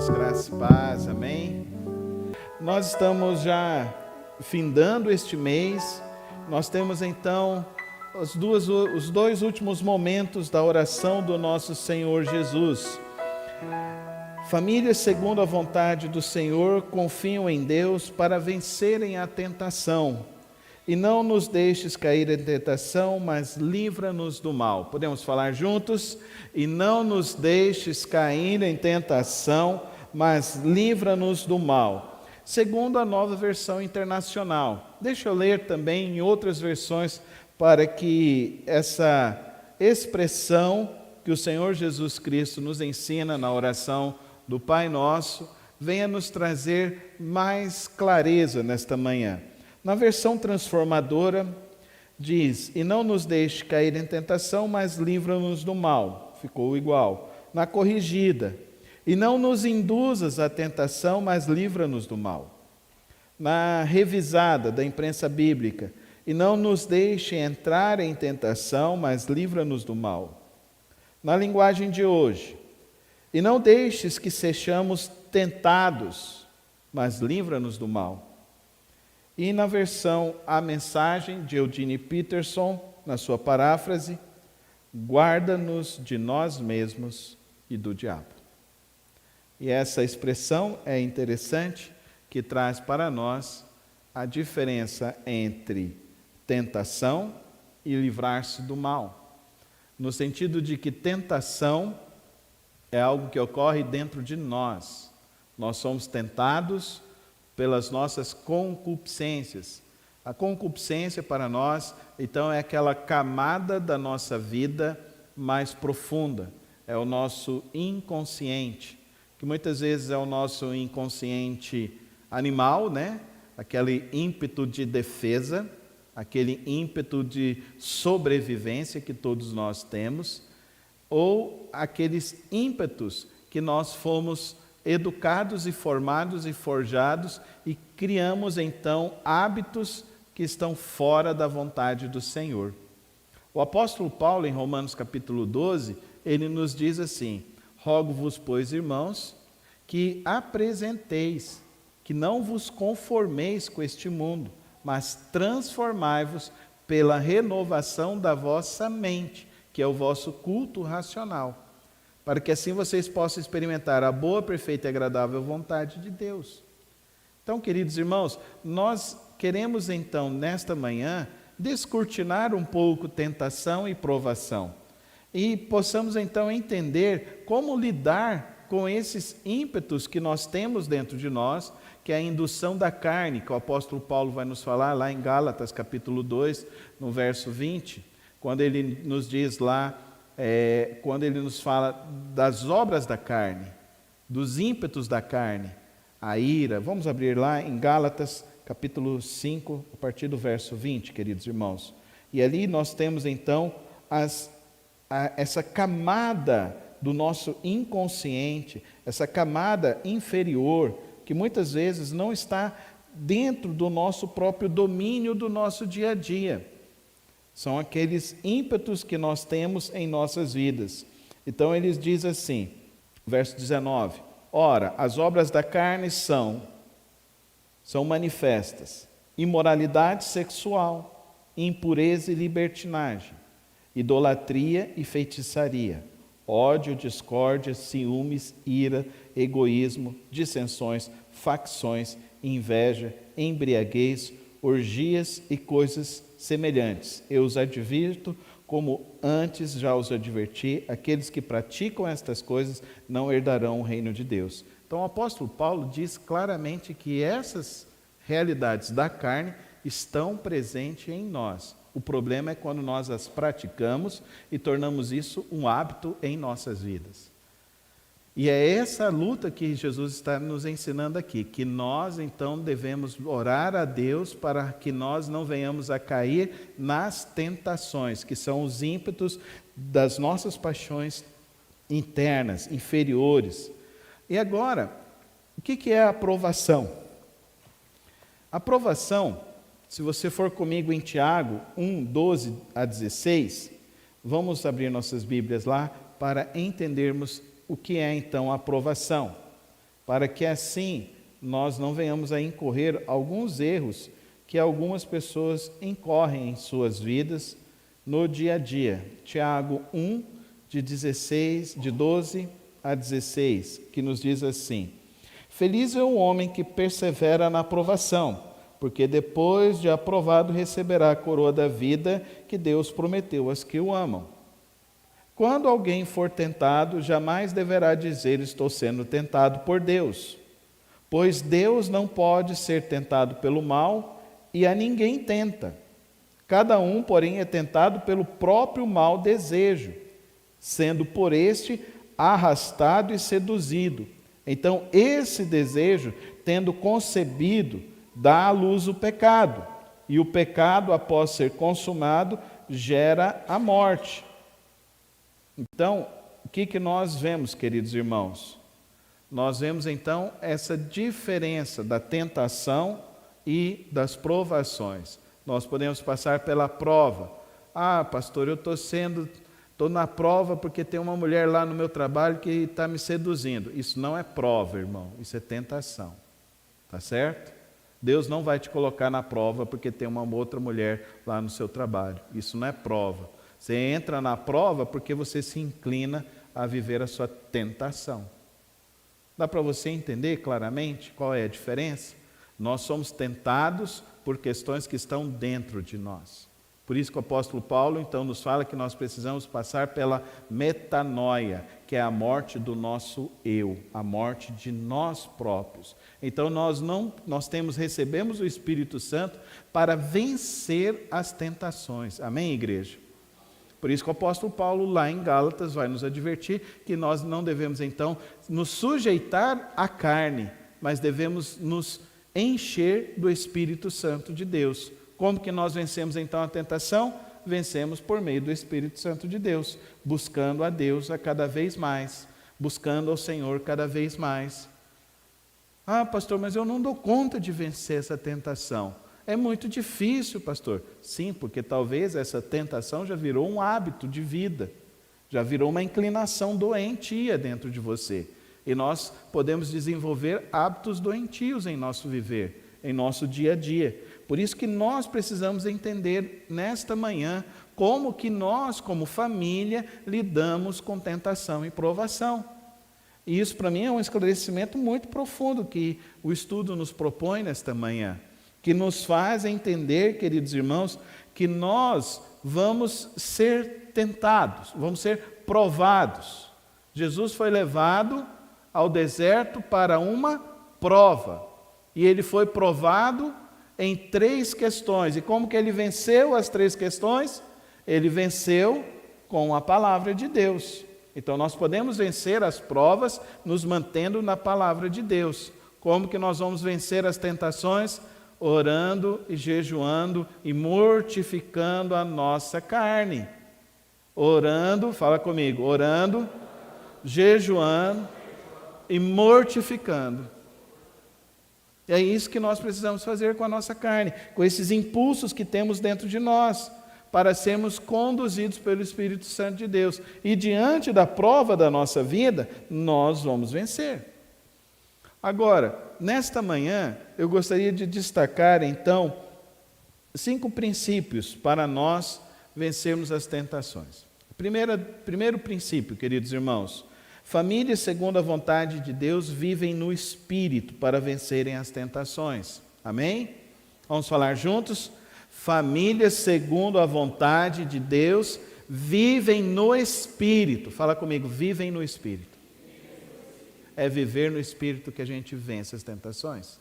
irmãos, graça e paz, amém? Nós estamos já findando este mês, nós temos então os dois últimos momentos da oração do nosso Senhor Jesus. Famílias segundo a vontade do Senhor confiam em Deus para vencerem a tentação. E não nos deixes cair em tentação, mas livra-nos do mal. Podemos falar juntos? E não nos deixes cair em tentação, mas livra-nos do mal. Segundo a Nova Versão Internacional. Deixa eu ler também em outras versões para que essa expressão que o Senhor Jesus Cristo nos ensina na oração do Pai Nosso venha nos trazer mais clareza nesta manhã. Na versão transformadora, diz, e não nos deixe cair em tentação, mas livra-nos do mal. Ficou igual. Na corrigida, e não nos induzas à tentação, mas livra-nos do mal. Na revisada da imprensa bíblica, e não nos deixe entrar em tentação, mas livra-nos do mal. Na linguagem de hoje, e não deixes que sejamos tentados, mas livra-nos do mal. E na versão A Mensagem, de Eugene Peterson, na sua paráfrase, guarda-nos de nós mesmos e do diabo. E essa expressão é interessante, que traz para nós a diferença entre tentação e livrar-se do mal. No sentido de que tentação é algo que ocorre dentro de nós. Nós somos tentados pelas nossas concupiscências. A concupiscência para nós, então, é aquela camada da nossa vida mais profunda. É o nosso inconsciente, que muitas vezes é o nosso inconsciente animal, né? Aquele ímpeto de defesa, aquele ímpeto de sobrevivência que todos nós temos, ou aqueles ímpetos que nós fomos educados e formados e forjados e criamos então hábitos que estão fora da vontade do Senhor. O apóstolo Paulo, em Romanos capítulo 12, ele nos diz assim: rogo-vos, pois, irmãos, que apresenteis, que não vos conformeis com este mundo, mas transformai-vos pela renovação da vossa mente, que é o vosso culto racional, para que assim vocês possam experimentar a boa, perfeita e agradável vontade de Deus. Então, queridos irmãos, nós queremos então, nesta manhã, descortinar um pouco tentação e provação, e possamos então entender como lidar com esses ímpetos que nós temos dentro de nós, que é a indução da carne, que o apóstolo Paulo vai nos falar lá em Gálatas capítulo 2, no verso 20, quando ele nos diz lá, quando ele nos fala das obras da carne, dos ímpetos da carne, a ira. Vamos abrir lá em Gálatas, capítulo 5, a partir do verso 20, queridos irmãos. E ali nós temos então essa camada do nosso inconsciente, essa camada inferior, que muitas vezes não está dentro do nosso próprio domínio do nosso dia a dia. São aqueles ímpetos que nós temos em nossas vidas. Então ele diz assim, verso 19, ora, as obras da carne são manifestas: imoralidade sexual, impureza e libertinagem, idolatria e feitiçaria, ódio, discórdia, ciúmes, ira, egoísmo, dissensões, facções, inveja, embriaguez, orgias e coisas semelhantes. Eu os advirto, como antes já os adverti, aqueles que praticam estas coisas não herdarão o reino de Deus. Então o apóstolo Paulo diz claramente que essas realidades da carne estão presentes em nós. O problema é quando nós as praticamos e tornamos isso um hábito em nossas vidas. E é essa luta que Jesus está nos ensinando aqui, que nós então devemos orar a Deus para que nós não venhamos a cair nas tentações, que são os ímpetos das nossas paixões internas, inferiores. E agora, o que é a aprovação? A aprovação, se você for comigo em Tiago 1, 12 a 16, vamos abrir nossas Bíblias lá para entendermos o que é então a aprovação. para que assim nós não venhamos a incorrer alguns erros que algumas pessoas incorrem em suas vidas no dia a dia. Tiago 1, de 12 a 16, que nos diz assim: Feliz é o homem que persevera na aprovação, porque depois de aprovado receberá a coroa da vida que Deus prometeu aos que o amam. Quando alguém for tentado, jamais deverá dizer: estou sendo tentado por Deus, pois Deus não pode ser tentado pelo mal e a ninguém tenta. Cada um, porém, é tentado pelo próprio mau desejo, sendo por este arrastado e seduzido. Então, esse desejo, tendo concebido, dá à luz o pecado, e o pecado, após ser consumado, gera a morte. Então, o que nós vemos, queridos irmãos? Nós vemos, então, essa diferença da tentação e das provações. Nós podemos passar pela prova. Ah, pastor, eu estou na prova porque tem uma mulher lá no meu trabalho que está me seduzindo. Isso não é prova, irmão, isso é tentação. Tá certo? Deus não vai te colocar na prova porque tem uma outra mulher lá no seu trabalho. Isso não é prova. Você entra na prova porque você se inclina a viver a sua tentação. Dá para você entender claramente qual é a diferença? Nós somos tentados por questões que estão dentro de nós. Por isso que o apóstolo Paulo, então, nos fala que nós precisamos passar pela metanoia, que é a morte do nosso eu, a morte de nós próprios. Então, recebemos o Espírito Santo para vencer as tentações. Amém, igreja? Por isso que o apóstolo Paulo, lá em Gálatas, vai nos advertir que nós não devemos, então, nos sujeitar à carne, mas devemos nos encher do Espírito Santo de Deus. Como que nós vencemos então a tentação? Vencemos por meio do Espírito Santo de Deus, buscando a Deus a cada vez mais, buscando ao Senhor cada vez mais. Ah, pastor, mas eu não dou conta de vencer essa tentação. É muito difícil, pastor. Sim, porque talvez essa tentação já virou um hábito de vida, já virou uma inclinação doentia dentro de você. E nós podemos desenvolver hábitos doentios em nosso viver, em nosso dia a dia. Por isso que nós precisamos entender nesta manhã como que nós, como família, lidamos com tentação e provação. E isso para mim é um esclarecimento muito profundo que o estudo nos propõe nesta manhã, que nos faz entender, queridos irmãos, que nós vamos ser tentados, vamos ser provados. Jesus foi levado ao deserto para uma prova, e ele foi provado em 3 questões. E como que ele venceu as 3 questões? Ele venceu com a palavra de Deus. Então nós podemos vencer as provas nos mantendo na palavra de Deus. Como que nós vamos vencer as tentações? Orando e jejuando e mortificando a nossa carne. Orando, fala comigo, orando, jejuando e mortificando. É isso que nós precisamos fazer com a nossa carne, com esses impulsos que temos dentro de nós, para sermos conduzidos pelo Espírito Santo de Deus. E diante da prova da nossa vida, nós vamos vencer. Agora, nesta manhã, eu gostaria de destacar, então, 5 princípios para nós vencermos as tentações. Primeiro princípio, queridos irmãos: famílias segundo a vontade de Deus vivem no Espírito para vencerem as tentações. Amém? Vamos falar juntos? Famílias segundo a vontade de Deus vivem no Espírito. Fala comigo, vivem no Espírito. É viver no Espírito que a gente vence as tentações.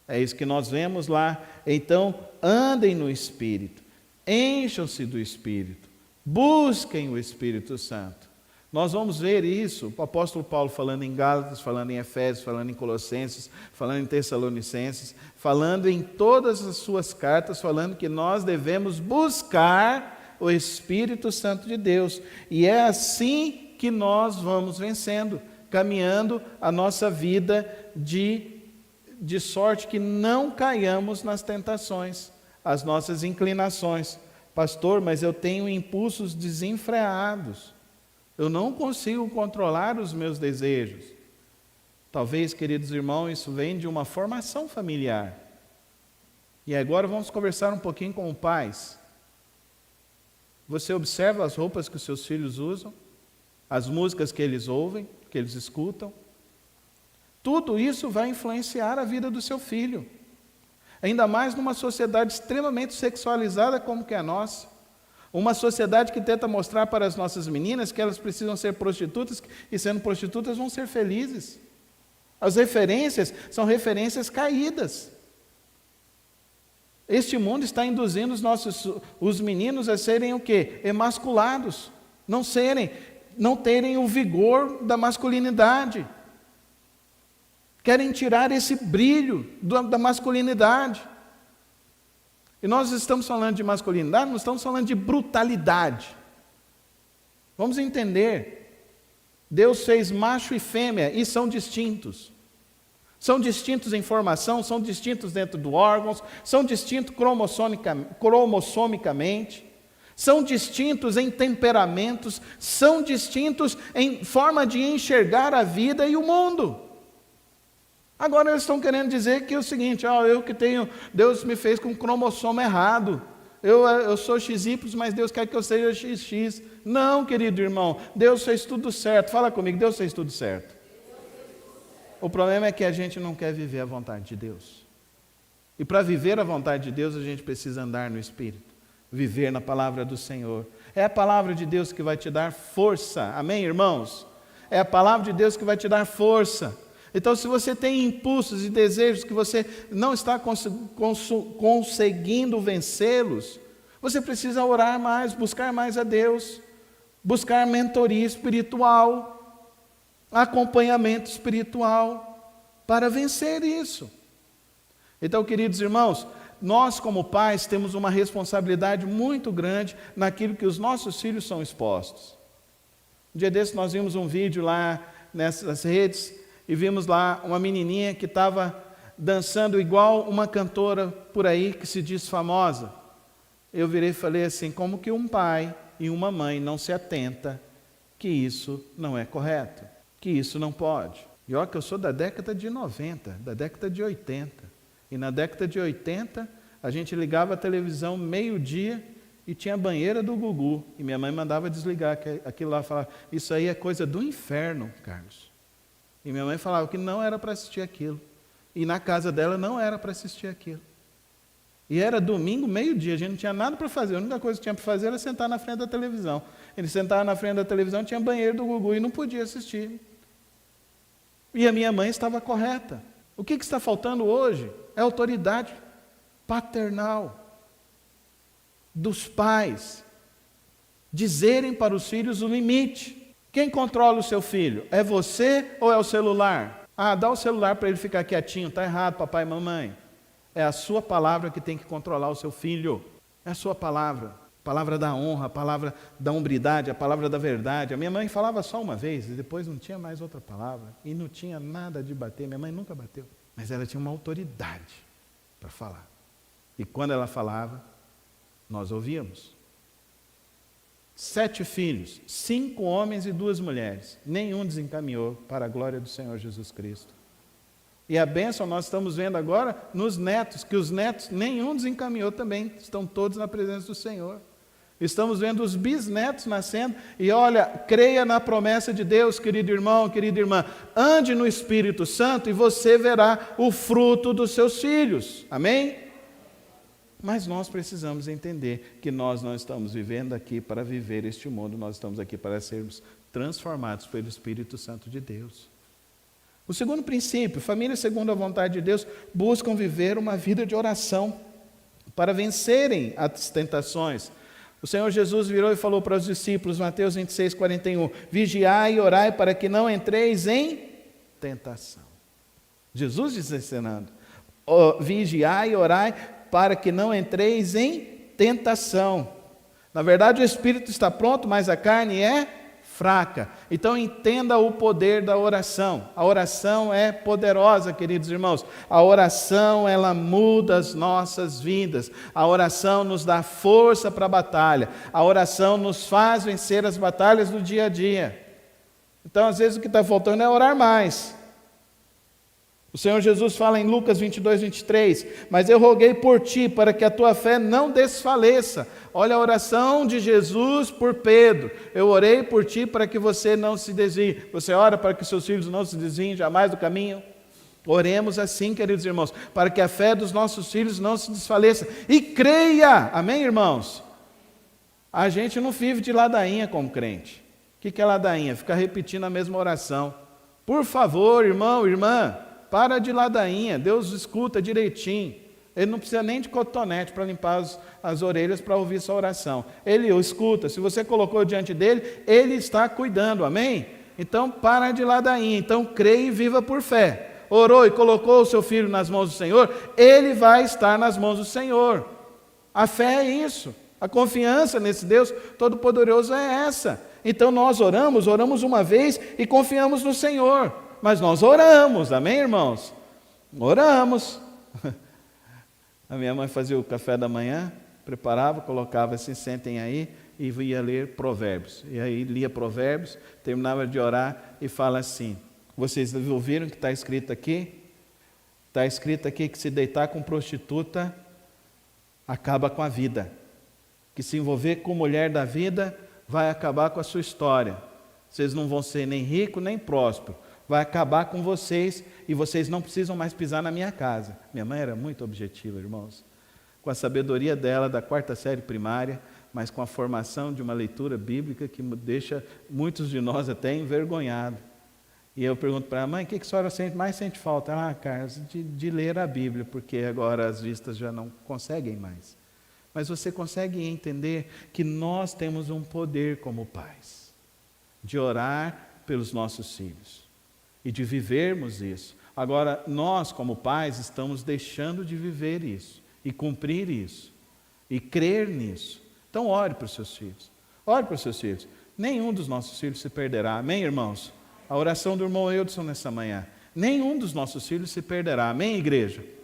É isso que nós vemos lá. Então, andem no Espírito, encham-se do Espírito, busquem o Espírito Santo. Nós vamos ver isso, o apóstolo Paulo falando em Gálatas, falando em Efésios, falando em Colossenses, falando em Tessalonicenses, falando em todas as suas cartas, falando que nós devemos buscar o Espírito Santo de Deus. E é assim que nós vamos vencendo, caminhando a nossa vida de sorte que não caiamos nas tentações, as nossas inclinações. Pastor, mas eu tenho impulsos desenfreados. Eu não consigo controlar os meus desejos. Talvez, queridos irmãos, isso vem de uma formação familiar. E agora vamos conversar um pouquinho com pais. Você observa as roupas que os seus filhos usam, as músicas que eles ouvem, que eles escutam. Tudo isso vai influenciar a vida do seu filho. Ainda mais numa sociedade extremamente sexualizada como que é a nossa. Uma sociedade que tenta mostrar para as nossas meninas que elas precisam ser prostitutas e, sendo prostitutas, vão ser felizes. As referências são referências caídas. Este mundo está induzindo os meninos a serem o quê? Emasculados. Não terem o vigor da masculinidade. Querem tirar esse brilho da masculinidade. E nós estamos falando de masculinidade, não estamos falando de brutalidade. Vamos entender. Deus fez macho e fêmea e são distintos. São distintos em formação, são distintos dentro dos órgãos, são distintos cromossomicamente, são distintos em temperamentos, são distintos em forma de enxergar a vida e o mundo. Agora eles estão querendo dizer que é o seguinte, Deus me fez com um cromossomo errado. Eu sou XY, mas Deus quer que eu seja XX. Não, querido irmão, Deus fez tudo certo. Fala comigo, Deus fez tudo certo. O problema é que a gente não quer viver a vontade de Deus. E para viver a vontade de Deus, a gente precisa andar no Espírito. Viver na palavra do Senhor. É a palavra de Deus que vai te dar força. Amém, irmãos? É a palavra de Deus que vai te dar força. Então, se você tem impulsos e desejos que você não está conseguindo vencê-los, você precisa orar mais, buscar mais a Deus, buscar mentoria espiritual, acompanhamento espiritual, para vencer isso. Então, queridos irmãos, nós como pais temos uma responsabilidade muito grande naquilo que os nossos filhos são expostos. Um dia desse nós vimos um vídeo lá nessas redes, e vimos lá uma menininha que estava dançando igual uma cantora por aí que se diz famosa. Eu virei e falei assim, como que um pai e uma mãe não se atenta que isso não é correto, que isso não pode. E olha que eu sou da década de 90, da década de 80. E na década de 80, a gente ligava a televisão meio-dia e tinha a banheira do Gugu. E minha mãe mandava desligar aquilo lá, falava, isso aí é coisa do inferno, Carlos. E minha mãe falava que não era para assistir aquilo. E na casa dela não era para assistir aquilo. E era domingo, meio-dia, a gente não tinha nada para fazer. A única coisa que tinha para fazer era sentar na frente da televisão. Ele sentava na frente da televisão, tinha banheiro do Gugu e não podia assistir. E a minha mãe estava correta. O que está faltando hoje é autoridade paternal dos pais. Dizerem para os filhos o limite. Quem controla o seu filho? É você ou é o celular? Dá o celular para ele ficar quietinho. Está errado, papai e mamãe. É a sua palavra que tem que controlar o seu filho. É a sua palavra. A palavra da honra, a palavra da hombridade, a palavra da verdade. A minha mãe falava só uma vez e depois não tinha mais outra palavra. E não tinha nada de bater. Minha mãe nunca bateu. Mas ela tinha uma autoridade para falar. E quando ela falava, nós ouvíamos. 7 filhos, 5 homens e 2 mulheres. Nenhum desencaminhou para a glória do Senhor Jesus Cristo. E a bênção nós estamos vendo agora nos netos, que os netos, nenhum desencaminhou também, estão todos na presença do Senhor. Estamos vendo os bisnetos nascendo, e olha, creia na promessa de Deus, querido irmão, querida irmã, ande no Espírito Santo e você verá o fruto dos seus filhos. Amém? Mas nós precisamos entender que nós não estamos vivendo aqui para viver este mundo, nós estamos aqui para sermos transformados pelo Espírito Santo de Deus. O segundo princípio, famílias segundo a vontade de Deus buscam viver uma vida de oração para vencerem as tentações. O Senhor Jesus virou e falou para os discípulos, Mateus 26, 41, vigiai e orai para que não entreis em tentação. Jesus diz ensinando, vigiai e orai para que não entreis em tentação. Na verdade, o espírito está pronto, mas a carne é fraca. Então, entenda o poder da oração. A oração é poderosa, queridos irmãos. A oração, ela muda as nossas vidas. A oração nos dá força para a batalha. A oração nos faz vencer as batalhas do dia a dia. Então, às vezes, o que está faltando é orar mais. O Senhor Jesus fala em Lucas 22, 23, mas eu roguei por ti, para que a tua fé não desfaleça. Olha a oração de Jesus por Pedro. Eu orei por ti para que você não se desvie. Você ora para que seus filhos não se desviem jamais do caminho? Oremos assim, queridos irmãos, para que a fé dos nossos filhos não se desfaleça. E creia, amém, irmãos? A gente não vive de ladainha como crente. O que é ladainha? Ficar repetindo a mesma oração. Por favor, irmão, irmã, para de ladainha, Deus escuta direitinho. Ele não precisa nem de cotonete para limpar as orelhas para ouvir sua oração. Ele o escuta, se você colocou diante dele, ele está cuidando, amém? Então, para de ladainha, então creia e viva por fé. Orou e colocou o seu filho nas mãos do Senhor, ele vai estar nas mãos do Senhor. A fé é isso, a confiança nesse Deus Todo-Poderoso é essa. Então nós oramos uma vez e confiamos no Senhor. Mas nós oramos, amém, irmãos? Oramos. A minha mãe fazia o café da manhã, preparava, colocava assim, sentem aí, e ia ler Provérbios. E aí lia Provérbios, terminava de orar e fala assim, vocês ouviram que está escrito aqui? Está escrito aqui que se deitar com prostituta, acaba com a vida. Que se envolver com mulher da vida, vai acabar com a sua história. Vocês não vão ser nem ricos, nem prósperos. Vai acabar com vocês e vocês não precisam mais pisar na minha casa. Minha mãe era muito objetiva, irmãos. Com a sabedoria dela da 4ª série primária, mas com a formação de uma leitura bíblica que deixa muitos de nós até envergonhados. E eu pergunto para ela, mãe, o que a senhora mais sente falta? Ela, Carlos, de ler a Bíblia, porque agora as vistas já não conseguem mais. Mas você consegue entender que nós temos um poder como pais, de orar pelos nossos filhos. E de vivermos isso. Agora, nós como pais estamos deixando de viver isso, e cumprir isso, e crer nisso. Então ore para os seus filhos, ore para os seus filhos. Nenhum dos nossos filhos se perderá, amém, irmãos? A oração do irmão Eudson nessa manhã. Nenhum dos nossos filhos se perderá, amém, igreja? Amém.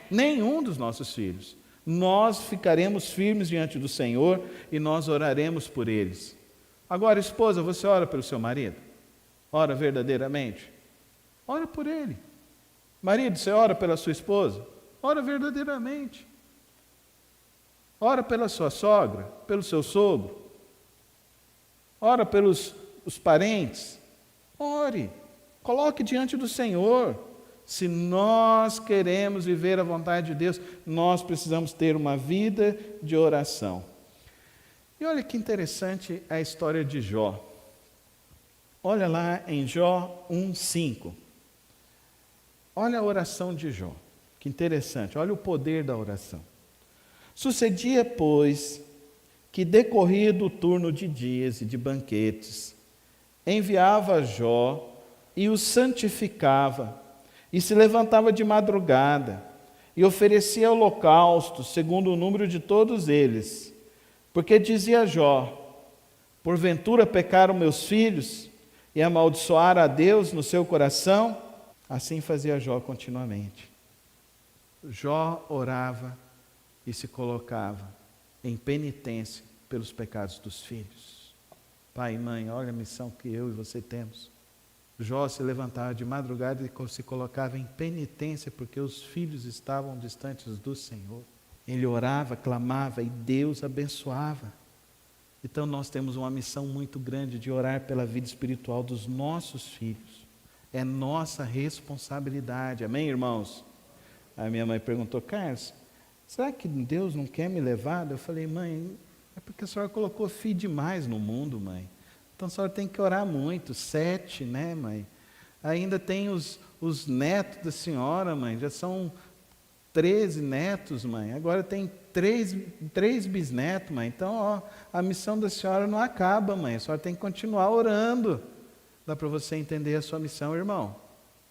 Nenhum dos nossos filhos. Nós ficaremos firmes diante do Senhor e nós oraremos por eles. Agora, esposa, você ora pelo seu marido? Ora verdadeiramente? Ora por ele. Marido, você ora pela sua esposa? Ora verdadeiramente. Ora pela sua sogra, pelo seu sogro. Ora pelos os parentes. Ore. Coloque diante do Senhor. Se nós queremos viver a vontade de Deus, nós precisamos ter uma vida de oração. E olha que interessante a história de Jó. Olha lá em Jó 1:5. Olha a oração de Jó, que interessante, olha o poder da oração. Sucedia, pois, que decorrido o turno de dias e de banquetes, enviava Jó e o santificava, e se levantava de madrugada, e oferecia holocaustos, segundo o número de todos eles. Porque dizia Jó, porventura pecaram meus filhos, e amaldiçoaram a Deus no seu coração? Assim fazia Jó continuamente. Jó orava e se colocava em penitência pelos pecados dos filhos. Pai e mãe, olha a missão que eu e você temos. Jó se levantava de madrugada e se colocava em penitência porque os filhos estavam distantes do Senhor. Ele orava, clamava e Deus abençoava. Então nós temos uma missão muito grande de orar pela vida espiritual dos nossos filhos. É nossa responsabilidade, amém, irmãos? A minha mãe perguntou, Carlos, será que Deus não quer me levar? Eu falei, mãe, é porque a senhora colocou filho demais no mundo, mãe. Então a senhora tem que orar muito, 7, né, mãe? Ainda tem os netos da senhora, mãe, já são 13 netos, mãe. Agora tem 3 bisnetos, mãe. Então, ó, a missão da senhora não acaba, mãe. A senhora tem que continuar orando. Dá para você entender a sua missão, irmão?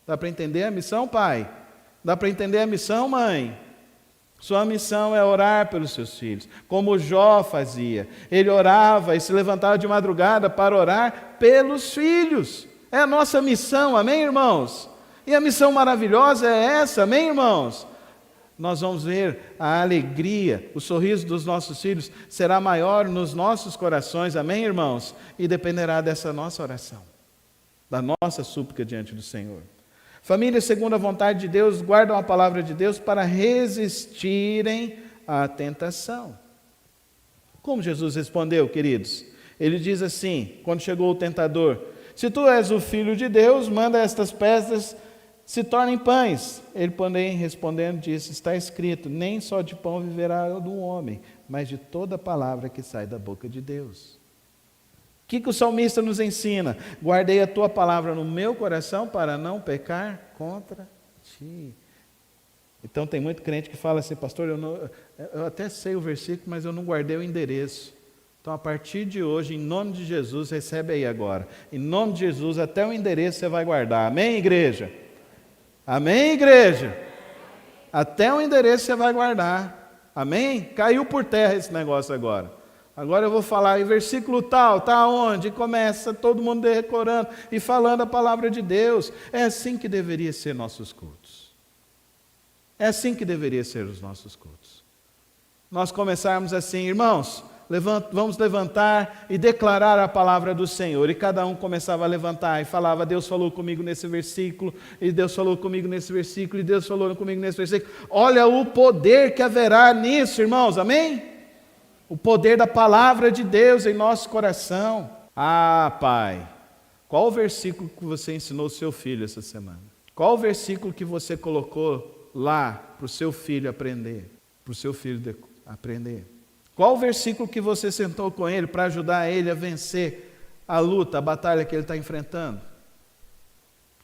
Dá para entender a missão, pai? Dá para entender a missão, mãe? Sua missão é orar pelos seus filhos, como Jó fazia. Ele orava e se levantava de madrugada para orar pelos filhos. É a nossa missão, amém, irmãos? E a missão maravilhosa é essa, amém, irmãos? Nós vamos ver a alegria, o sorriso dos nossos filhos será maior nos nossos corações, amém, irmãos? E dependerá dessa nossa oração, da nossa súplica diante do Senhor. Famílias segundo a vontade de Deus guardam a palavra de Deus para resistirem à tentação. Como Jesus respondeu, queridos? Ele diz assim, quando chegou o tentador: se tu és o Filho de Deus, manda estas pedras se tornem pães. Ele, porém, respondendo, disse: está escrito, nem só de pão viverá o homem, mas de toda palavra que sai da boca de Deus. O que o salmista nos ensina? Guardei a tua palavra no meu coração para não pecar contra ti. Então tem muito crente que fala assim: pastor, eu até sei o versículo, mas eu não guardei o endereço. Então a partir de hoje, em nome de Jesus, recebe aí agora. Em nome de Jesus, até o endereço você vai guardar. Amém, igreja? Amém, igreja? Até o endereço você vai guardar. Amém? Caiu por terra esse negócio agora. Agora eu vou falar em versículo tal, está onde? E começa todo mundo decorando e falando a palavra de Deus. É assim que deveria ser nossos cultos. É assim que deveria ser os nossos cultos. Nós começarmos assim: irmãos, vamos levantar e declarar a palavra do Senhor. E cada um começava a levantar e falava: Deus falou comigo nesse versículo, e Deus falou comigo nesse versículo, e Deus falou comigo nesse versículo. Olha o poder que haverá nisso, irmãos, amém? O poder da palavra de Deus em nosso coração. Ah, pai, qual o versículo que você ensinou ao seu filho essa semana? Qual o versículo que você colocou lá para o seu filho aprender? Para o seu filho aprender? Qual o versículo que você sentou com ele para ajudar ele a vencer a luta, a batalha que ele está enfrentando?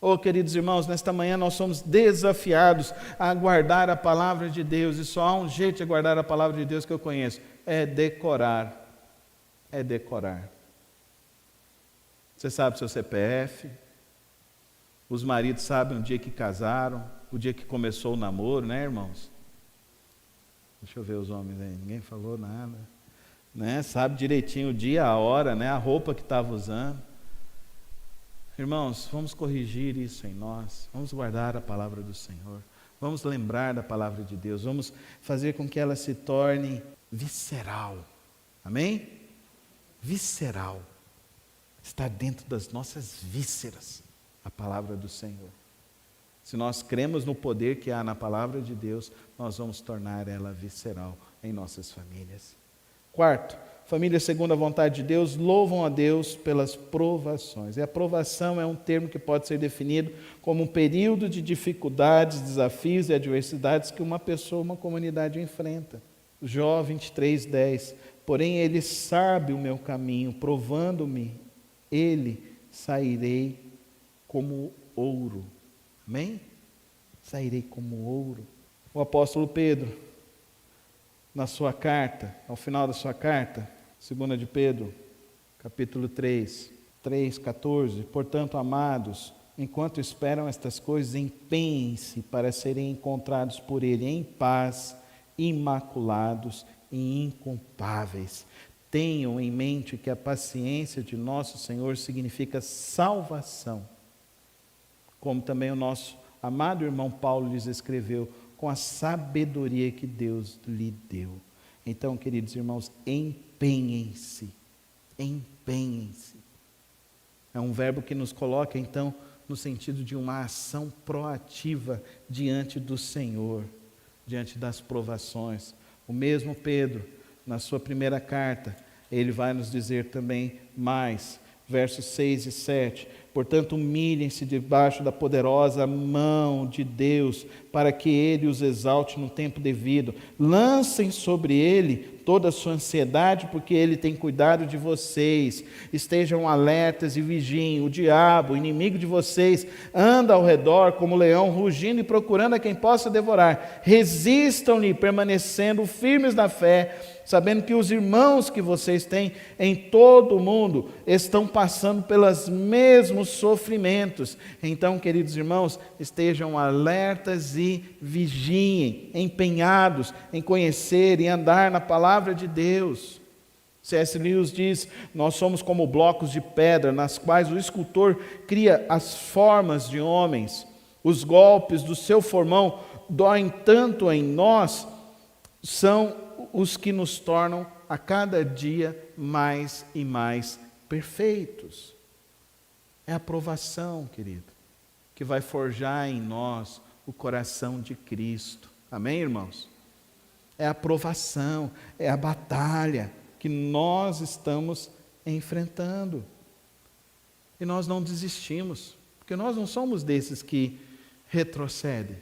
Oh, queridos irmãos, nesta manhã nós somos desafiados a guardar a palavra de Deus, e só há um jeito de guardar a palavra de Deus que eu conheço: é decorar. É decorar. Você sabe o seu CPF, os maridos sabem o dia que casaram, o dia que começou o namoro, né, irmãos? Deixa eu ver os homens aí, ninguém falou nada, né? Sabe direitinho o dia, a hora, né? A roupa que estava usando. Irmãos, vamos corrigir isso em nós, vamos guardar a palavra do Senhor, vamos lembrar da palavra de Deus, vamos fazer com que ela se torne visceral, amém? Visceral, está dentro das nossas vísceras a palavra do Senhor. Se nós cremos no poder que há na palavra de Deus, nós vamos tornar ela visceral em nossas famílias. Quarto, famílias segundo a vontade de Deus louvam a Deus pelas provações. E a provação é um termo que pode ser definido como um período de dificuldades, desafios e adversidades que uma pessoa, uma comunidade enfrenta. Jó 23:10. Porém ele sabe o meu caminho, provando-me, ele sairei como ouro. Amém? Sairei como ouro. O apóstolo Pedro, na sua carta, ao final da sua carta, 2 de Pedro, capítulo 3:14, portanto, amados, enquanto esperam estas coisas, empenhem-se para serem encontrados por Ele em paz, imaculados e inculpáveis. Tenham em mente que a paciência de nosso Senhor significa salvação, como também o nosso amado irmão Paulo lhes escreveu, com a sabedoria que Deus lhe deu. Então, queridos irmãos, empenhem-se. Empenhem-se. É um verbo que nos coloca, então, no sentido de uma ação proativa diante do Senhor, diante das provações. O mesmo Pedro, na sua primeira carta, ele vai nos dizer também mais, versos 6 e 7. Portanto, humilhem-se debaixo da poderosa mão de Deus, para que Ele os exalte no tempo devido. Lancem sobre Ele toda a sua ansiedade, porque Ele tem cuidado de vocês. Estejam alertas e vigiem. O diabo, o inimigo de vocês, anda ao redor como leão, rugindo e procurando a quem possa devorar. Resistam-lhe, permanecendo firmes na fé, sabendo que os irmãos que vocês têm em todo o mundo estão passando pelos mesmos sofrimentos. Então, queridos irmãos, estejam alertas e vigiem, empenhados em conhecer e andar na palavra de Deus. C.S. Lewis diz: nós somos como blocos de pedra, nas quais o escultor cria as formas de homens. Os golpes do seu formão doem tanto em nós, são os que nos tornam a cada dia mais e mais perfeitos. É a provação, querido, que vai forjar em nós o coração de Cristo. Amém, irmãos? É a provação, é a batalha que nós estamos enfrentando. E nós não desistimos, porque nós não somos desses que retrocedem.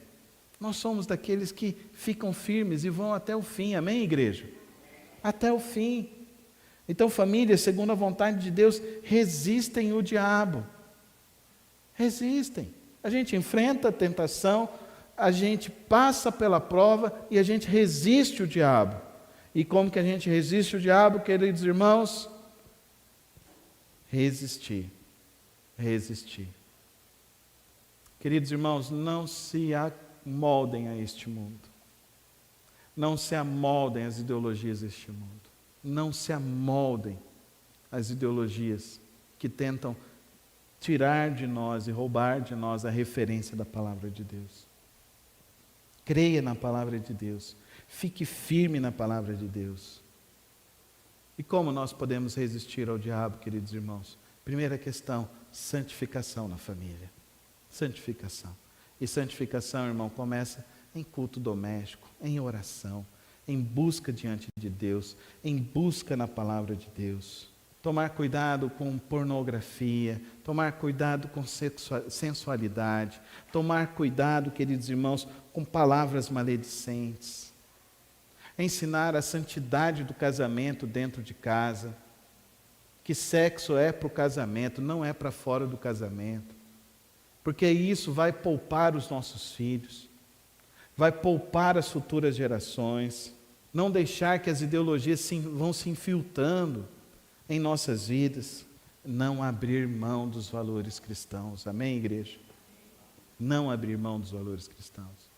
Nós somos daqueles que ficam firmes e vão até o fim. Amém, igreja? Até o fim. Então, família, segundo a vontade de Deus, resistem o diabo. Resistem. A gente enfrenta a tentação, a gente passa pela prova e a gente resiste o diabo. E como que a gente resiste o diabo, queridos irmãos? Resistir. Resistir. Queridos irmãos, não se amoldem a este mundo. Não se amoldem às ideologias deste mundo. Não se amoldem às ideologias que tentam tirar de nós e roubar de nós a referência da palavra de Deus. Creia na palavra de Deus. Fique firme na palavra de Deus. E como nós podemos resistir ao diabo, queridos irmãos? Primeira questão, santificação na família. Santificação. E santificação, irmão, começa em culto doméstico, em oração, em busca diante de Deus, em busca na palavra de Deus. Tomar cuidado com pornografia, tomar cuidado com sensualidade, tomar cuidado, queridos irmãos, com palavras maledicentes. Ensinar a santidade do casamento dentro de casa, que sexo é para o casamento, não é para fora do casamento, porque isso vai poupar os nossos filhos, vai poupar as futuras gerações, não deixar que as ideologias vão se infiltrando em nossas vidas, não abrir mão dos valores cristãos. Amém, igreja? Não abrir mão dos valores cristãos.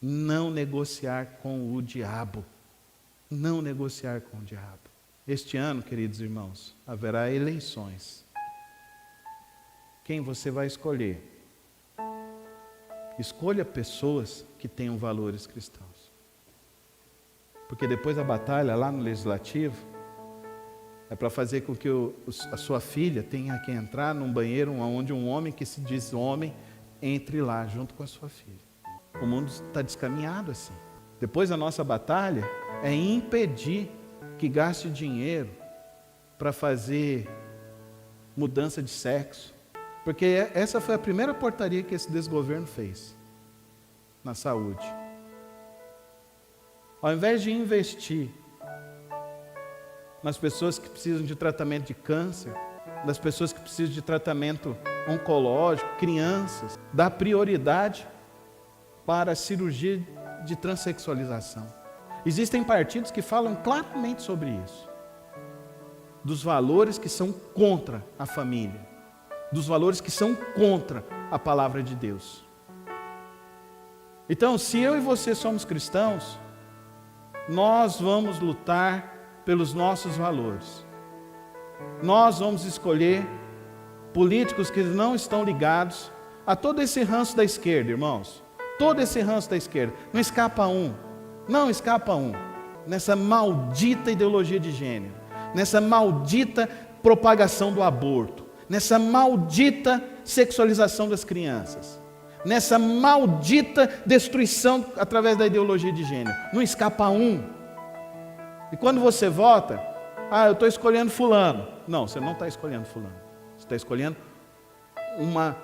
Não negociar com o diabo. Não negociar com o diabo. Este ano, queridos irmãos, haverá eleições. Quem você vai escolher? Escolha pessoas que tenham valores cristãos. Porque depois da batalha lá no Legislativo, é para fazer com que a sua filha tenha que entrar num banheiro onde um homem que se diz homem entre lá junto com a sua filha. O mundo está descaminhado assim. Depois da nossa batalha é impedir que gaste dinheiro para fazer mudança de sexo. Porque essa foi a primeira portaria que esse desgoverno fez na saúde. Ao invés de investir nas pessoas que precisam de tratamento de câncer, das pessoas que precisam de tratamento oncológico, crianças, dá prioridade para a cirurgia de transexualização. Existem partidos que falam claramente sobre isso, dos valores que são contra a família, dos valores que são contra a palavra de Deus. Então, se eu e você somos cristãos, nós vamos lutar pelos nossos valores. Nós vamos escolher políticos que não estão ligados a todo esse ranço da esquerda, irmãos. Todo esse ranço da esquerda. Não escapa um. Não escapa um. Nessa maldita ideologia de gênero. Nessa maldita propagação do aborto. Nessa maldita sexualização das crianças. Nessa maldita destruição através da ideologia de gênero. Não escapa um. E quando você vota, eu estou escolhendo fulano. Não, você não está escolhendo fulano. Você está escolhendo uma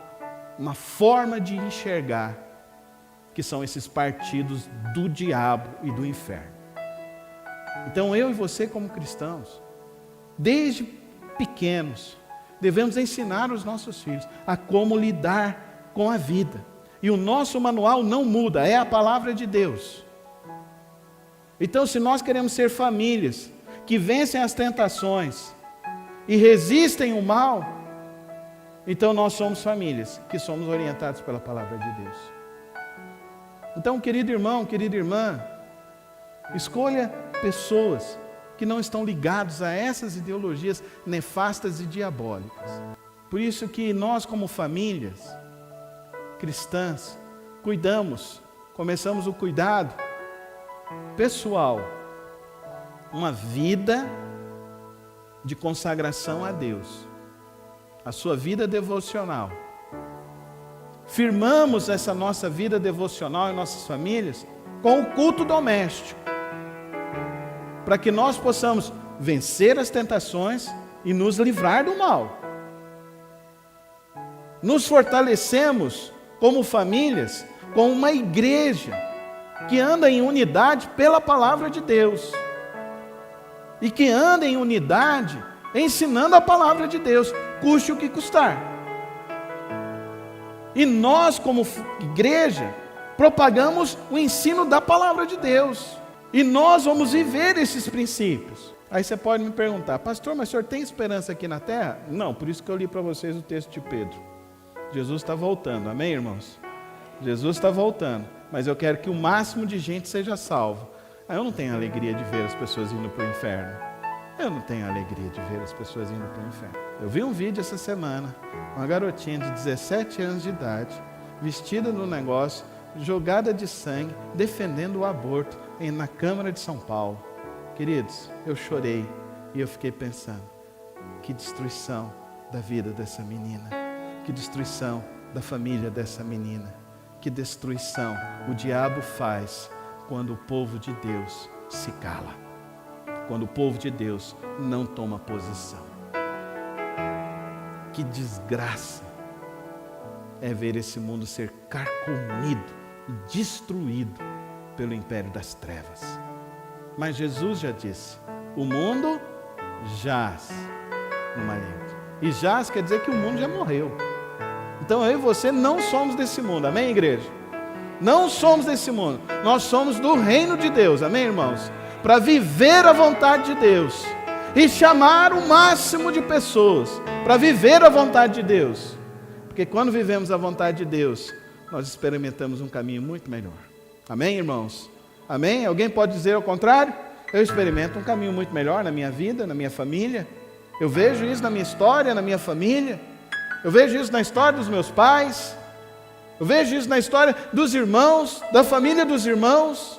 forma de enxergar, que são esses partidos do diabo e do inferno. Então eu e você como cristãos, desde pequenos, devemos ensinar os nossos filhos a como lidar com a vida. E o nosso manual não muda, é a palavra de Deus. Então, se nós queremos ser famílias que vencem as tentações e resistem o mal, então nós somos famílias que somos orientados pela palavra de Deus. Então, querido irmão, querida irmã, escolha pessoas que não estão ligados a essas ideologias nefastas e diabólicas. Por isso que nós, como famílias cristãs, começamos o cuidado pessoal, uma vida de consagração a Deus, a sua vida devocional, firmamos essa nossa vida devocional em nossas famílias com o culto doméstico, para que nós possamos vencer as tentações e nos livrar do mal. Nos fortalecemos como famílias, com uma igreja que anda em unidade pela palavra de Deus, e que anda em unidade ensinando a palavra de Deus, custe o que custar. E nós, como igreja, propagamos o ensino da palavra de Deus, e nós vamos viver esses princípios. Aí você pode me perguntar: pastor, mas o senhor tem esperança aqui na terra? Não, por isso que eu li para vocês o texto de Pedro. Jesus está voltando, amém, irmãos? Jesus está voltando, mas eu quero que o máximo de gente seja salvo. Eu não tenho alegria de ver as pessoas indo para o inferno. Eu não tenho alegria de ver as pessoas indo para o inferno. Eu vi um vídeo essa semana, uma garotinha de 17 anos de idade, vestida no negócio, jogada de sangue, defendendo o aborto na Câmara de São Paulo. Queridos, eu chorei e eu fiquei pensando: que destruição da vida dessa menina, que destruição da família dessa menina, que destruição o diabo faz quando o povo de Deus se cala, quando o povo de Deus não toma posição. Que desgraça é ver esse mundo ser carcomido e destruído pelo império das trevas. Mas Jesus já disse: o mundo jaz no maligno. E jaz quer dizer que o mundo já morreu. Então eu e você não somos desse mundo, amém, igreja? Não somos desse mundo, nós somos do reino de Deus, amém, irmãos? Para viver a vontade de Deus e chamar o máximo de pessoas para viver a vontade de Deus, porque quando vivemos a vontade de Deus, nós experimentamos um caminho muito melhor, amém, irmãos? Amém? Alguém pode dizer ao contrário? Eu experimento um caminho muito melhor na minha vida, na minha família. Eu vejo isso na minha história, na minha família. Eu vejo isso na história dos meus pais. Eu vejo isso na história dos irmãos, da família dos irmãos.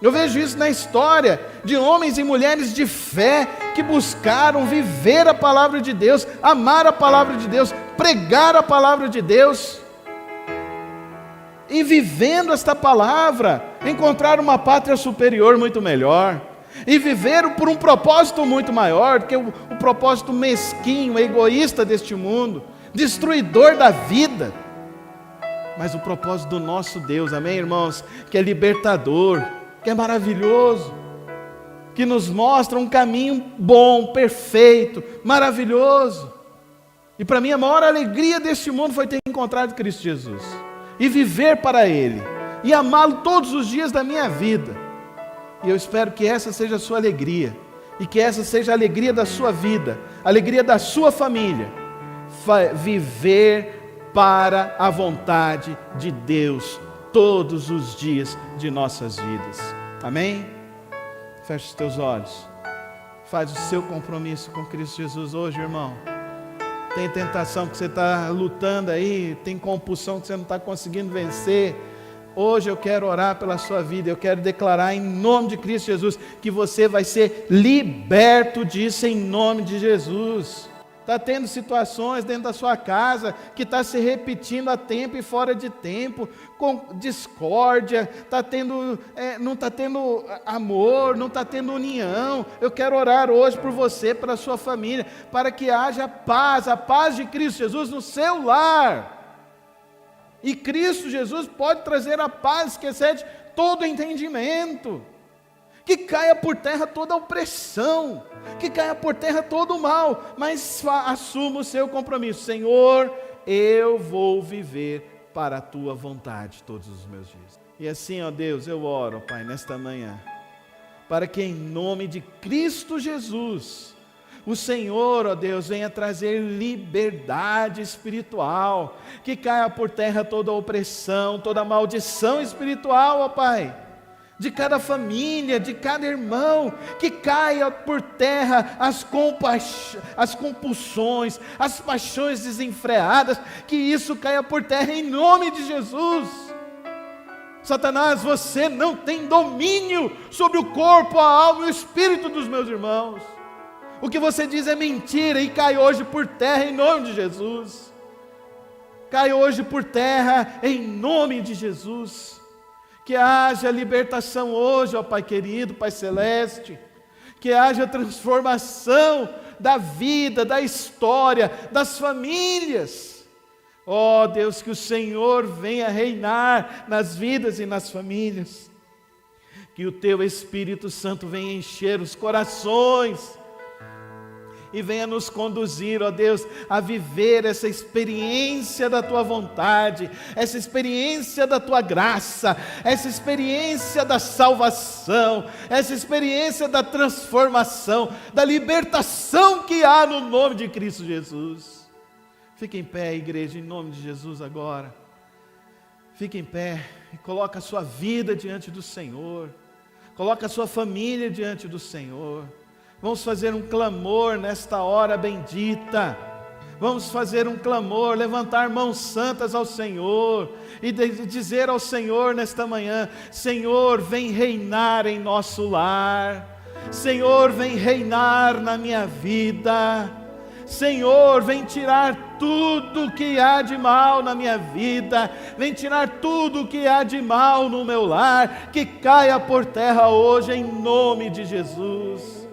Eu vejo isso na história de homens e mulheres de fé que buscaram viver a palavra de Deus, amar a palavra de Deus, pregar a palavra de Deus. E vivendo esta palavra, encontrar uma pátria superior muito melhor. E viver por um propósito muito maior do que o propósito mesquinho, egoísta deste mundo, destruidor da vida. Mas o propósito do nosso Deus, amém, irmãos? Que é libertador, que é maravilhoso, que nos mostra um caminho bom, perfeito, maravilhoso. E para mim a maior alegria deste mundo foi ter encontrado Cristo Jesus e viver para Ele e amá-lo todos os dias da minha vida. E eu espero que essa seja a sua alegria, e que essa seja a alegria da sua vida, a alegria da sua família. Viver para a vontade de Deus todos os dias de nossas vidas. Amém? Feche os teus olhos. Faz o seu compromisso com Cristo Jesus hoje, irmão. Tem tentação que você está lutando aí, tem compulsão que você não está conseguindo vencer. Hoje eu quero orar pela sua vida, eu quero declarar em nome de Cristo Jesus que você vai ser liberto disso em nome de Jesus. Está tendo situações dentro da sua casa que está se repetindo a tempo e fora de tempo, com discórdia, não está tendo amor, não está tendo união. Eu quero orar hoje por você, pela sua família, para que haja paz, a paz de Cristo Jesus no seu lar. E Cristo Jesus pode trazer a paz que excede todo entendimento. Que caia por terra toda a opressão, que caia por terra todo o mal, mas assuma o seu compromisso. Senhor, eu vou viver para a tua vontade todos os meus dias. E assim, ó Deus, eu oro, Pai, nesta manhã, para que em nome de Cristo Jesus, o Senhor, ó Deus, venha trazer liberdade espiritual, que caia por terra toda a opressão, toda a maldição espiritual, ó Pai, de cada família, de cada irmão, que caia por terra as compulsões, as paixões desenfreadas, que isso caia por terra em nome de Jesus. Satanás, você não tem domínio sobre o corpo, a alma e o espírito dos meus irmãos. O que você diz é mentira e cai hoje por terra em nome de Jesus. cai hoje por terra, em nome de Jesus. Que haja libertação hoje, ó Pai querido, Pai celeste. Que haja transformação da vida, da história, das famílias. Ó Deus, que o Senhor venha reinar nas vidas e nas famílias. Que o Teu Espírito Santo venha encher os corações e venha nos conduzir, ó Deus, a viver essa experiência da Tua vontade, essa experiência da Tua graça, essa experiência da salvação, essa experiência da transformação, da libertação que há no nome de Cristo Jesus. Fique em pé, igreja, em nome de Jesus agora. Fique em pé e coloque a sua vida diante do Senhor. Coloque a sua família diante do Senhor. Vamos fazer um clamor nesta hora bendita. Vamos fazer um clamor, levantar mãos santas ao Senhor e dizer ao Senhor nesta manhã: Senhor, vem reinar em nosso lar. Senhor, vem reinar na minha vida. Senhor, vem tirar tudo que há de mal na minha vida, vem tirar tudo que há de mal no meu lar, que caia por terra hoje em nome de Jesus.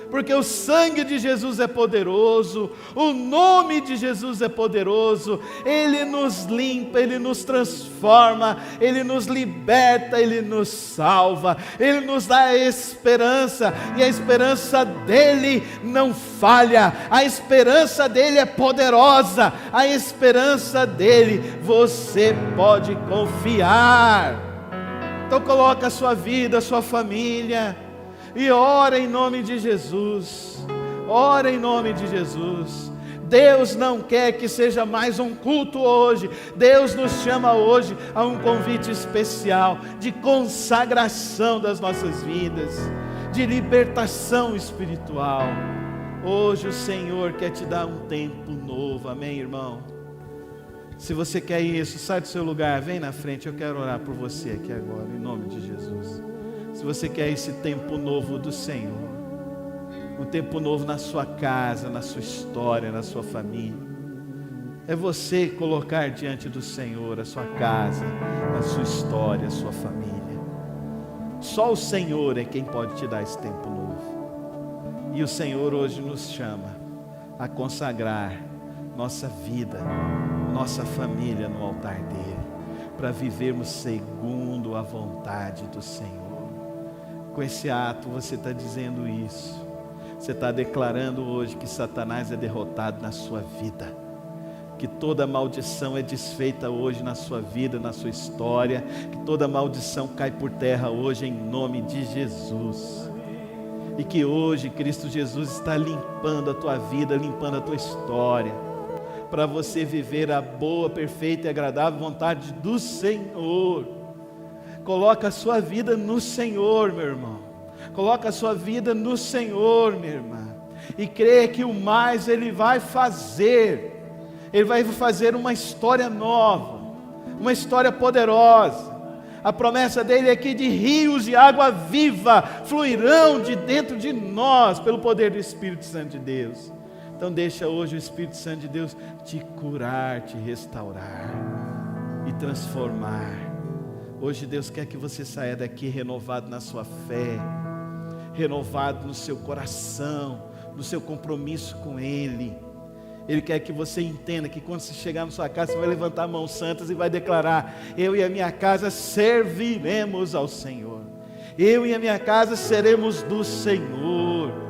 Porque o sangue de Jesus é poderoso, o nome de Jesus é poderoso, Ele nos limpa, Ele nos transforma, Ele nos liberta, Ele nos salva, Ele nos dá a esperança, e a esperança dEle não falha, a esperança dEle é poderosa, a esperança dEle você pode confiar. Então coloca a sua vida, a sua família, e ora em nome de Jesus. Ora em nome de Jesus. Deus não quer que seja mais um culto hoje. Deus nos chama hoje a um convite especial de consagração das nossas vidas, de libertação espiritual. Hoje o Senhor quer te dar um tempo novo. Amém, irmão? Se você quer isso, sai do seu lugar, vem na frente. Eu quero orar por você aqui agora, em nome de Jesus. Se você quer esse tempo novo do Senhor, um tempo novo na sua casa, na sua história, na sua família, é você colocar diante do Senhor a sua casa, a sua história, a sua família. Só o Senhor é quem pode te dar esse tempo novo. E o Senhor hoje nos chama a consagrar nossa vida, nossa família no altar dEle, para vivermos segundo a vontade do Senhor. Com esse ato você está dizendo isso. Você está declarando hoje que Satanás é derrotado na sua vida, que toda maldição é desfeita hoje na sua vida, na sua história, que toda maldição cai por terra hoje em nome de Jesus. E que hoje Cristo Jesus está limpando a tua vida, limpando a tua história, para você viver a boa, perfeita e agradável vontade do Senhor. Coloca a sua vida no Senhor, meu irmão. Coloca a sua vida no Senhor, minha irmã. E creia que o mais Ele vai fazer. Ele vai fazer uma história nova, uma história poderosa. A promessa dEle é que de rios de água viva fluirão de dentro de nós, pelo poder do Espírito Santo de Deus. Então deixa hoje o Espírito Santo de Deus te curar, te restaurar e transformar. Hoje Deus quer que você saia daqui renovado na sua fé, renovado no seu coração, no seu compromisso com Ele. Ele quer que você entenda que quando você chegar na sua casa, você vai levantar mãos santas e vai declarar: eu e a minha casa serviremos ao Senhor. Eu e a minha casa seremos do Senhor.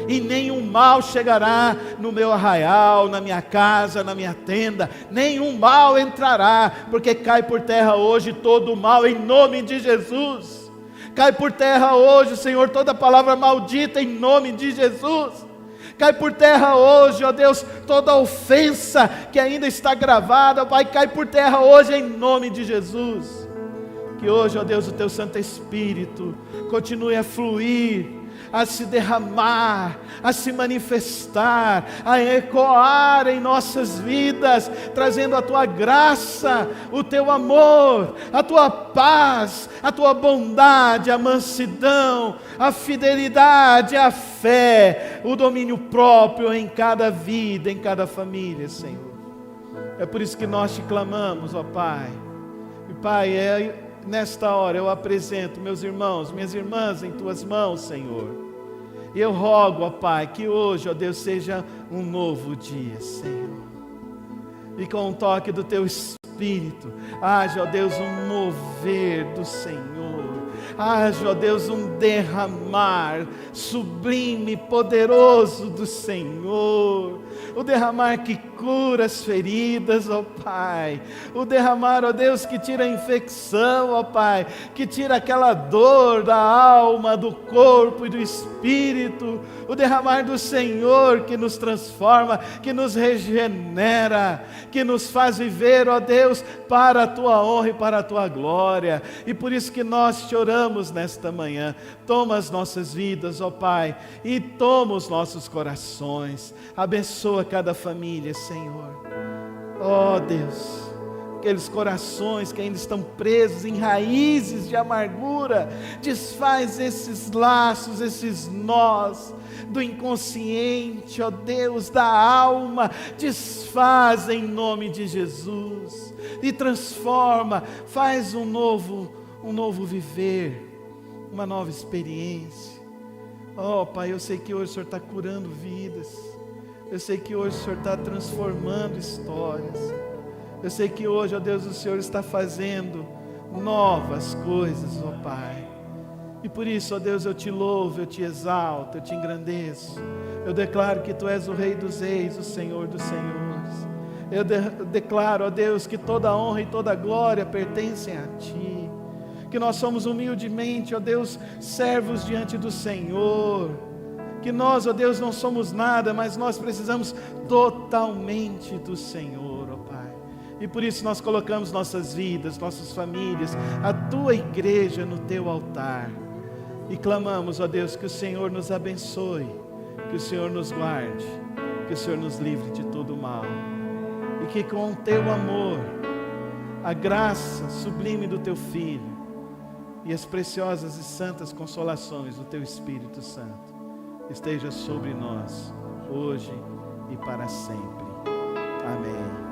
E nenhum mal chegará no meu arraial, na minha casa, na minha tenda. Nenhum mal entrará, porque cai por terra hoje todo o mal em nome de Jesus. Cai por terra hoje, Senhor, toda palavra maldita em nome de Jesus. Cai por terra hoje, ó Deus, toda ofensa que ainda está gravada, ó Pai, cai por terra hoje em nome de Jesus. Que hoje, ó Deus, o Teu Santo Espírito continue a fluir, a se derramar, a se manifestar, a ecoar em nossas vidas, trazendo a Tua graça, o Teu amor, a Tua paz, a Tua bondade, a mansidão, a fidelidade, a fé, o domínio próprio em cada vida, em cada família, Senhor. É por isso que nós te clamamos, ó Pai. E Pai, nesta hora eu apresento meus irmãos, minhas irmãs em Tuas mãos, Senhor. E eu rogo, ó Pai, que hoje, ó Deus, seja um novo dia, Senhor. E com um toque do Teu Espírito, haja, ó Deus, um mover do Senhor. Haja, ó Deus, um derramar sublime, poderoso do Senhor. O derramar que cura as feridas, ó Pai. O derramar, ó Deus, que tira a infecção, ó Pai. Que tira aquela dor da alma, do corpo e do espírito. O derramar do Senhor que nos transforma, que nos regenera, que nos faz viver, ó Deus, para a Tua honra e para a Tua glória. E por isso que nós te oramos nesta manhã. Toma as nossas vidas, ó Pai, e toma os nossos corações. Abençoa cada família, Senhor. Ó Deus, aqueles corações que ainda estão presos em raízes de amargura, desfaz esses laços, esses nós do inconsciente, ó Deus, da alma, desfaz em nome de Jesus e transforma, faz um novo viver, uma nova experiência. Ó Pai, eu sei que hoje o Senhor está curando vidas, eu sei que hoje o Senhor está transformando histórias, eu sei que hoje, ó Deus, o Senhor está fazendo novas coisas, ó Pai. E por isso, ó Deus, eu te louvo, eu te exalto, eu te engrandeço. Eu declaro que Tu és o Rei dos Reis, o Senhor dos Senhores. Eu declaro, ó Deus, que toda honra e toda glória pertencem a Ti. Que nós somos humildemente, ó Deus, servos diante do Senhor. Que nós, ó Deus, não somos nada, mas nós precisamos totalmente do Senhor, ó Pai. E por isso nós colocamos nossas vidas, nossas famílias, a Tua igreja no Teu altar. E clamamos, ó Deus, que o Senhor nos abençoe, que o Senhor nos guarde, que o Senhor nos livre de todo mal. E que com o Teu amor, a graça sublime do Teu Filho e as preciosas e santas consolações do Teu Espírito Santo esteja sobre nós, hoje e para sempre. Amém.